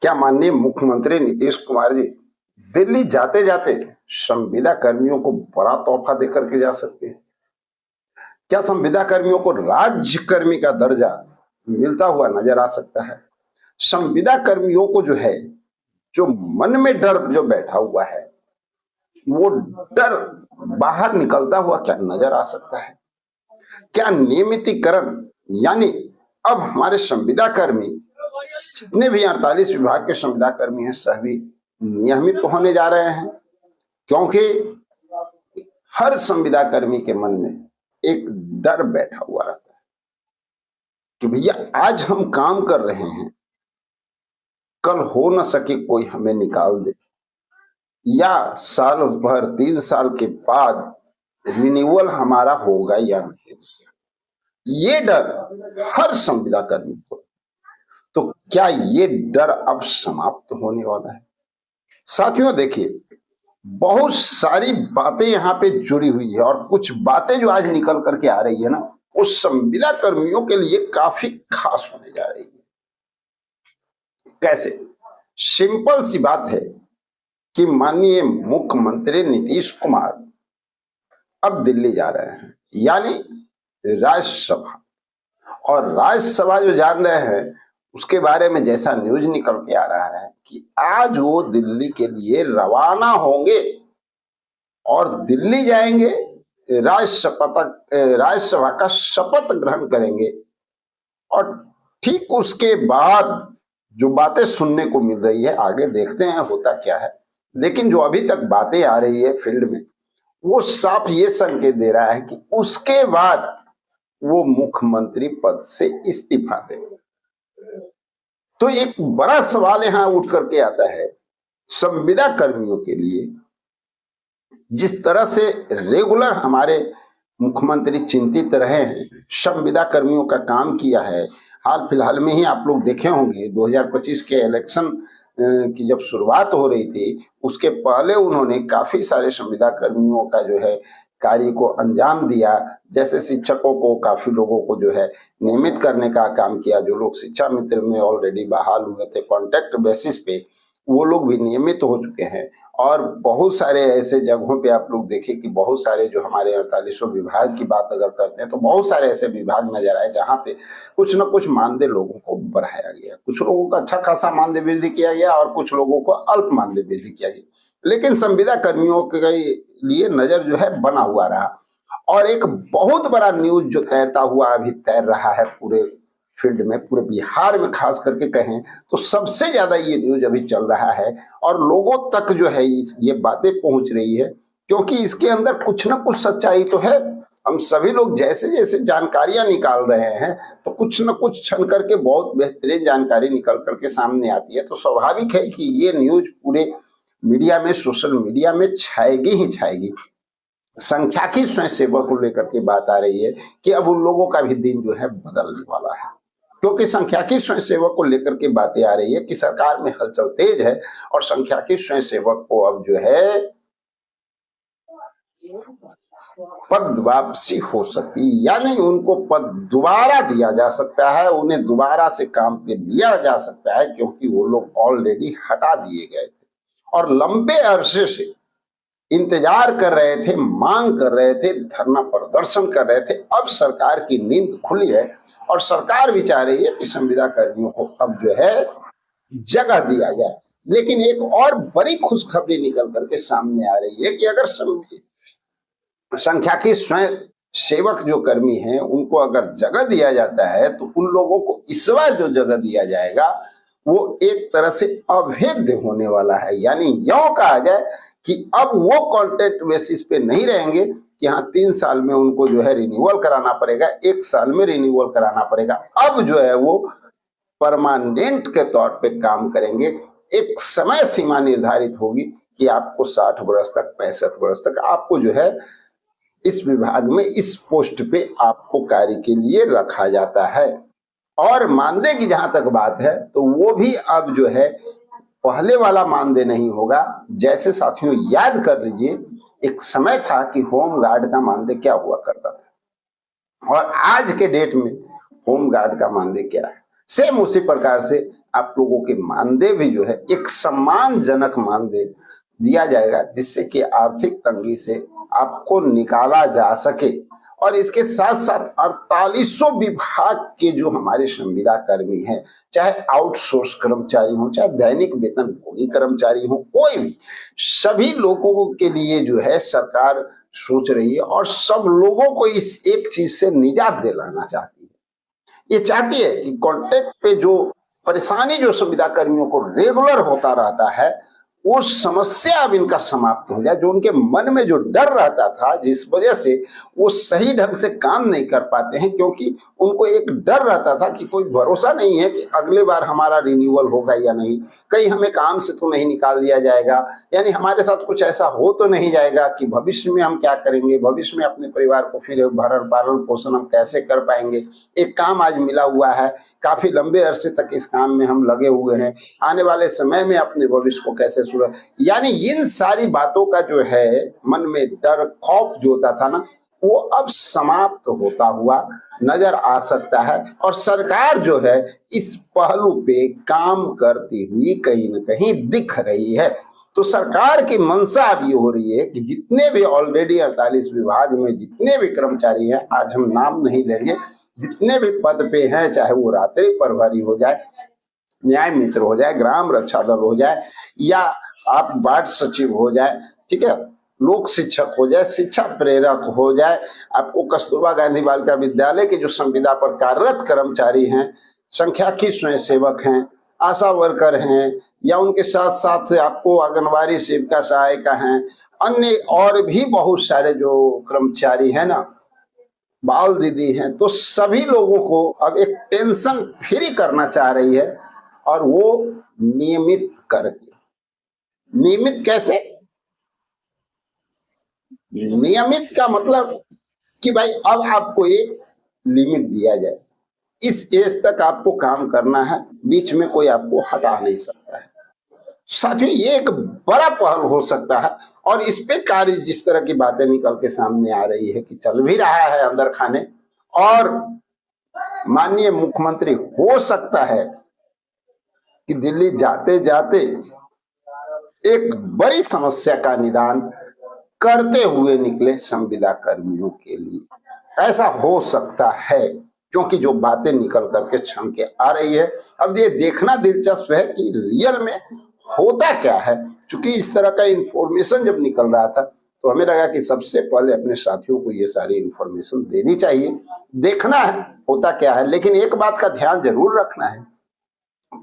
क्या माननीय मुख्यमंत्री नीतीश कुमार जी दिल्ली जाते जाते संविदा कर्मियों को बड़ा तोहफा देकर के जा सकते हैं? क्या संविदा कर्मियों को राज्य कर्मी का दर्जा मिलता हुआ नजर आ सकता है? संविदा कर्मियों को जो है, जो मन में डर जो बैठा हुआ है, वो डर बाहर निकलता हुआ क्या नजर आ सकता है? क्या नियमितीकरण, यानी अब हमारे संविदा कर्मी जितने भी 48 विभाग के संविदा कर्मी हैं सभी नियमित होने जा रहे हैं? क्योंकि हर संविदा कर्मी के मन में एक डर बैठा हुआ रहता है कि भैया आज हम काम कर रहे हैं, कल हो न सके कोई हमें निकाल दे, या साल भर 3 साल के बाद रिन्यूअल हमारा होगा या नहीं। ये डर हर संविदा कर्मी को, तो क्या ये डर अब समाप्त होने वाला है? साथियों देखिए, बहुत सारी बातें यहाँ पे जुड़ी हुई है और कुछ बातें जो आज निकल करके आ रही है ना, उस संविदा कर्मियों के लिए काफी खास होने जा रही है। कैसे? सिंपल सी बात है कि माननीय मुख्यमंत्री नीतीश कुमार अब दिल्ली जा रहे हैं, यानी राज्यसभा। और राज्यसभा जो जान रहे हैं उसके बारे में जैसा न्यूज निकल के आ रहा है कि आज वो दिल्ली के लिए रवाना होंगे और दिल्ली जाएंगे, राज्यसभा का शपथ ग्रहण करेंगे। और ठीक उसके बाद जो बातें सुनने को मिल रही है, आगे देखते हैं होता क्या है, लेकिन जो अभी तक बातें आ रही है फील्ड में, वो साफ ये संकेत दे रहा है कि उसके बाद वो मुख्यमंत्री पद से इस्तीफा देंगे। तो एक बड़ा सवाल यहां उठ करके आता है संविदा कर्मियों के लिए। जिस तरह से रेगुलर हमारे मुख्यमंत्री चिंतित रहे हैं, संविदा कर्मियों का काम किया है। हाल फिलहाल में ही आप लोग देखे होंगे 2025 के इलेक्शन की जब शुरुआत हो रही थी, उसके पहले उन्होंने काफी सारे संविदा कर्मियों का जो है कार्य को अंजाम दिया। जैसे शिक्षकों को काफी लोगों को जो है नियमित करने का काम किया, जो लोग शिक्षा मित्र में ऑलरेडी बहाल हुए थे कॉन्ट्रैक्ट बेसिस पे, वो लोग भी नियमित हो चुके हैं। और बहुत सारे ऐसे जगहों पे आप लोग देखें कि बहुत सारे जो हमारे 48 विभाग की बात अगर करते हैं तो बहुत सारे ऐसे विभाग नजर आए जहाँ पे कुछ न कुछ मानदेय लोगों को बढ़ाया गया। कुछ लोगों का अच्छा खासा मानदेय वृद्धि किया गया और कुछ लोगों को अल्प मानदेय वृद्धि किया गया, लेकिन संविदा कर्मियों के लिए नजर जो है बना हुआ रहा। और एक बहुत बड़ा न्यूज जो तैरता हुआ अभी तैर रहा है पूरे फील्ड में, पूरे बिहार में खास करके कहें तो सबसे ज्यादा ये न्यूज अभी चल रहा है और लोगों तक जो है ये बातें पहुंच रही है, क्योंकि इसके अंदर कुछ ना कुछ सच्चाई तो है। हम सभी लोग जैसे जैसे जानकारियां निकाल रहे हैं तो कुछ न कुछ छन करके बहुत बेहतरीन जानकारी निकल करके सामने आती है। तो स्वाभाविक है कि ये न्यूज पूरे मीडिया में, सोशल मीडिया में छाएगी ही छाएगी। संख्याकी स्वयंसेवक को लेकर के बात आ रही है कि अब उन लोगों का भी दिन जो है बदलने वाला है, क्योंकि संख्याकी स्वयंसेवक को लेकर के बातें आ रही है कि सरकार में हलचल तेज है और संख्याकी स्वयंसेवक को अब जो है पद वापसी हो सकती है, यानी उनको पद दोबारा दिया जा सकता है, उन्हें दोबारा से काम पे लिया जा सकता है, क्योंकि वो लोग ऑलरेडी हटा दिए गए थे और लंबे अरसे से इंतजार कर रहे थे, मांग कर रहे थे, धरना प्रदर्शन कर रहे थे। अब सरकार की नींद खुली है और सरकार भी चाह रही है कि संविदा कर्मियों को अब जो है जगह दिया जाए। लेकिन एक और बड़ी खुशखबरी निकल करके सामने आ रही है कि अगर संख्या के स्वयं सेवक जो कर्मी हैं उनको अगर जगह दिया जाता है तो उन लोगों को इस बार जो जगह दिया जाएगा वो एक तरह से अवैध होने वाला है। यानी यूं कहा जाए कि अब वो कॉन्ट्रैक्ट बेसिस पे नहीं रहेंगे कि हाँ 3 साल में उनको जो है रिन्यूअल कराना पड़ेगा, 1 साल में रिन्यूअल कराना पड़ेगा। अब जो है वो परमानेंट के तौर पे काम करेंगे। एक समय सीमा निर्धारित होगी कि आपको 60 वर्ष तक, 65 वर्ष तक आपको जो है इस विभाग में, इस पोस्ट पे आपको कार्य के लिए रखा जाता है। और मानदेय की जहां तक बात है तो वो भी अब जो है पहले वाला मानदेय नहीं होगा। जैसे साथियों याद कर लीजिए, एक समय था कि होम गार्ड का मानदेय क्या हुआ करता था और आज के डेट में होम गार्ड का मानदेय क्या है। सेम उसी प्रकार से आप लोगों के मानदेय भी जो है एक सम्मानजनक मानदेय दिया जाएगा, जिससे कि आर्थिक तंगी से आपको निकाला जा सके। और इसके साथ साथ 4800 विभाग के जो हमारे संविदा कर्मी हैं, चाहे आउटसोर्स कर्मचारी हो, चाहे दैनिक वेतनभोगी कर्मचारी हो, कोई भी, सभी लोगों के लिए जो है सरकार सोच रही है और सब लोगों को इस एक चीज से निजात दिलाना चाहती है। ये चाहती है कि कॉन्ट्रैक्ट पे जो परेशानी जो संविदा कर्मियों को रेगुलर होता रहता है, वो समस्या अब इनका समाप्त हो जाए। जो उनके मन में जो डर रहता था, जिस वजह से वो सही ढंग से काम नहीं कर पाते हैं, क्योंकि उनको एक डर रहता था कि कोई भरोसा नहीं है कि अगले बार हमारा रिन्यूअल होगा या नहीं, कहीं हमें काम से तो नहीं निकाल दिया जाएगा, यानी हमारे साथ कुछ ऐसा हो तो नहीं जाएगा कि भविष्य में हम क्या करेंगे, भविष्य में अपने परिवार को फिर भरण पालन पोषण हम कैसे कर पाएंगे। एक काम आज मिला हुआ है, काफी लंबे अरसे तक इस काम में हम लगे हुए हैं, आने वाले समय में अपने भविष्य को कैसे सुरक्षित, यानी इन सारी बातों का जो है मन में डर खौफ जो होता था ना, वो अब समाप्त होता हुआ नजर आ सकता है। और सरकार जो है इस पहलू पे काम करती हुई कहीं न कहीं दिख रही है। तो सरकार की मंशा अब ये हो रही है कि जितने भी ऑलरेडी 48 विभाग में जितने भी कर्मचारी हैं, आज हम नाम नहीं लेंगे, जितने भी पद पे हैं, चाहे वो रात्रि प्रहरी हो जाए, न्याय मित्र हो जाए, ग्राम रक्षा दल हो जाए, या आप वार्ड सचिव हो जाए, ठीक है, लोक शिक्षक हो जाए, शिक्षा प्रेरक हो जाए, आपको कस्तूरबा गांधी बालिका विद्यालय के जो संविदा पर कार्यरत कर्मचारी हैं, संख्याकी स्वयंसेवक हैं, आशा वर्कर हैं, या उनके साथ साथ आपको आंगनबाड़ी सेविका सहायिका हैं, अन्य और भी बहुत सारे जो कर्मचारी हैं ना, बाल दीदी हैं, तो सभी लोगों को अब एक टेंशन फ्री करना चाह रही है। और वो नियमित करके, नियमित कैसे, नियमित का मतलब कि भाई अब आपको एक लिमिट दिया जाए, इस एज तक आपको काम करना है, बीच में कोई आपको हटा नहीं सकता है। साथियों, ये एक बड़ा पहल हो सकता है और इस पे कार्य जिस तरह की बातें निकल के सामने आ रही है कि चल भी रहा है अंदर खाने, और माननीय मुख्यमंत्री हो सकता है कि दिल्ली जाते जाते एक बड़ी समस्या का निदान करते हुए निकले संविदा कर्मियों के लिए। ऐसा हो सकता है, क्योंकि जो बातें निकल करके छन के आ रही है, अब ये देखना दिलचस्प है कि रियल में होता क्या है। क्योंकि इस तरह का इंफॉर्मेशन जब निकल रहा था तो हमें लगा कि सबसे पहले अपने साथियों को ये सारी इंफॉर्मेशन देनी चाहिए, देखना है होता क्या है। लेकिन एक बात का ध्यान जरूर रखना है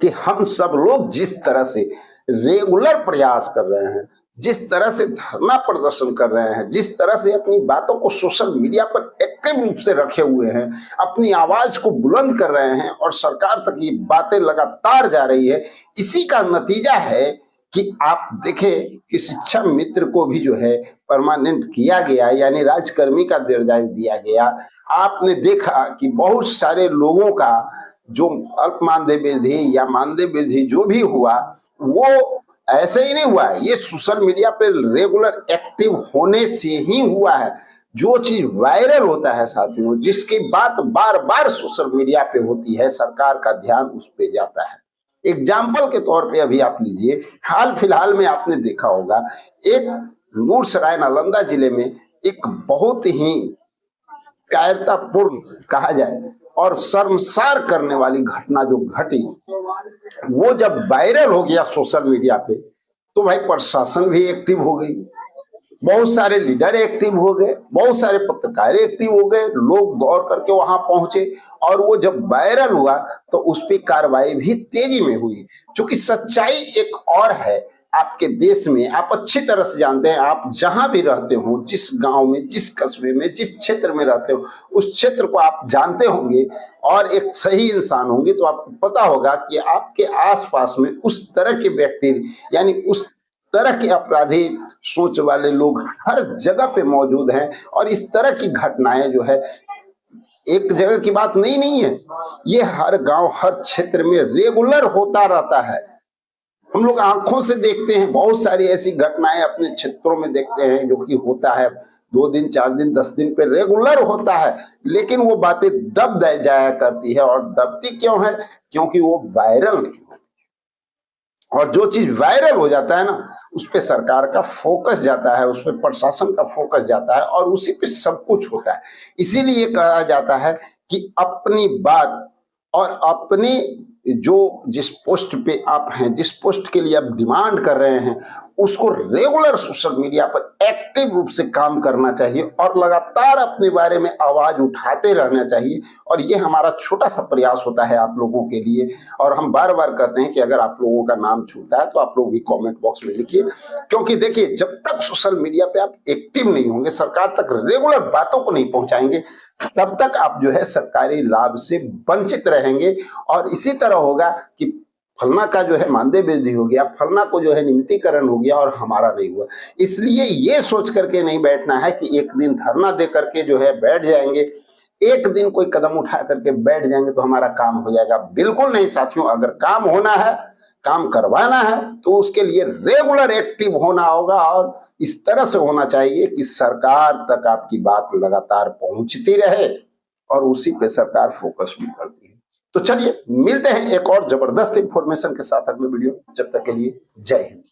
कि हम सब लोग जिस तरह से रेगुलर प्रयास कर रहे हैं, जिस तरह से धरना प्रदर्शन कर रहे हैं, जिस तरह से अपनी बातों को सोशल मीडिया पर एक्टिव रूप से रखे हुए हैं, अपनी आवाज को बुलंद कर रहे हैं और सरकार तक ये बातें लगातार जा रही है, इसी का नतीजा है कि आप देखें कि शिक्षा मित्र को भी जो है परमानेंट किया गया, यानी राजकर्मी का दर्जा दिया गया। आपने देखा कि बहुत सारे लोगों का जो अल्प मानदेय वृद्धि या मानदेय वृद्धि जो भी हुआ, वो ऐसे ही नहीं हुआ है, ये सोशल मीडिया पे रेगुलर एक्टिव होने से ही हुआ है। जो चीज वायरल होता है साथियों, जिसकी बात बार बार सोशल मीडिया पे होती है, सरकार का ध्यान उस पे जाता है। एग्जाम्पल के तौर पे अभी आप लीजिए, हाल फिलहाल में आपने देखा होगा एक नूरसराय नालंदा जिले में एक बहुत ही कायरतापूर्ण कहा जाए और शर्मसार करने वाली घटना जो घटी, वो जब वायरल हो गया सोशल मीडिया पे, तो भाई प्रशासन भी एक्टिव हो गई, बहुत सारे लीडर एक्टिव हो गए, बहुत सारे पत्रकार एक्टिव हो गए, लोग दौड़ करके वहां पहुंचे और वो जब वायरल हुआ तो उस पर कार्रवाई भी तेजी में हुई। क्योंकि सच्चाई एक और है, आपके देश में आप अच्छी तरह से जानते हैं, आप जहां भी रहते हो, जिस गांव में, जिस कस्बे में, जिस क्षेत्र में रहते हो, उस क्षेत्र को आप जानते होंगे और एक सही इंसान होंगे, तो आपको पता होगा कि आपके आसपास में उस तरह के व्यक्ति, यानी उस तरह के अपराधी सोच वाले लोग हर जगह पे मौजूद हैं। और इस तरह की घटनाएं जो है एक जगह की बात नहीं है, ये हर गांव, हर क्षेत्र में रेगुलर होता रहता है। हम लोग आंखों से देखते हैं, बहुत सारी ऐसी घटनाएं अपने क्षेत्रों में देखते हैं जो कि होता है 2 दिन 4 दिन 10 दिन पे रेगुलर होता है, लेकिन वो बातें दब जाया करती है। और दबती क्यों है? क्योंकि वो वायरल नहीं होती। और जो चीज वायरल हो जाता है ना, उस पे सरकार का फोकस जाता है, उस पे प्रशासन का फोकस जाता है और उसी पे सब कुछ होता है। इसीलिए कहा जाता है कि अपनी बात और अपनी जो जिस पोस्ट पे आप हैं, जिस पोस्ट के लिए आप डिमांड कर रहे हैं, उसको रेगुलर सोशल मीडिया पर एक्टिव रूप से काम करना चाहिए और लगातार अपने बारे में आवाज उठाते रहना चाहिए। और ये हमारा छोटा सा प्रयास होता है आप लोगों के लिए। और हम बार बार कहते हैं कि अगर आप लोगों का नाम छूटता है तो आप लोग भी कमेंट बॉक्स में लिखिए, क्योंकि देखिए जब तक सोशल मीडिया पे आप एक्टिव नहीं होंगे, सरकार तक रेगुलर बातों को नहीं पहुंचाएंगे, तब तक आप जो है सरकारी लाभ से वंचित रहेंगे। और इसी तरह होगा कि फलना का जो है मानदेय वृद्धि हो गया, फलना को जो है नियमितीकरण हो गया और हमारा नहीं हुआ। इसलिए ये सोच करके नहीं बैठना है कि एक दिन धरना दे करके जो है बैठ जाएंगे, एक दिन कोई कदम उठा करके बैठ जाएंगे तो हमारा काम हो जाएगा। बिल्कुल नहीं साथियों, अगर काम होना है, काम करवाना है, तो उसके लिए रेगुलर एक्टिव होना होगा और इस तरह से होना चाहिए कि सरकार तक आपकी बात लगातार पहुंचती रहे और उसी पे सरकार फोकस भी करती है। तो चलिए मिलते हैं एक और जबरदस्त इंफॉर्मेशन के साथ अगले वीडियो में। जब तक के लिए जय हिंद।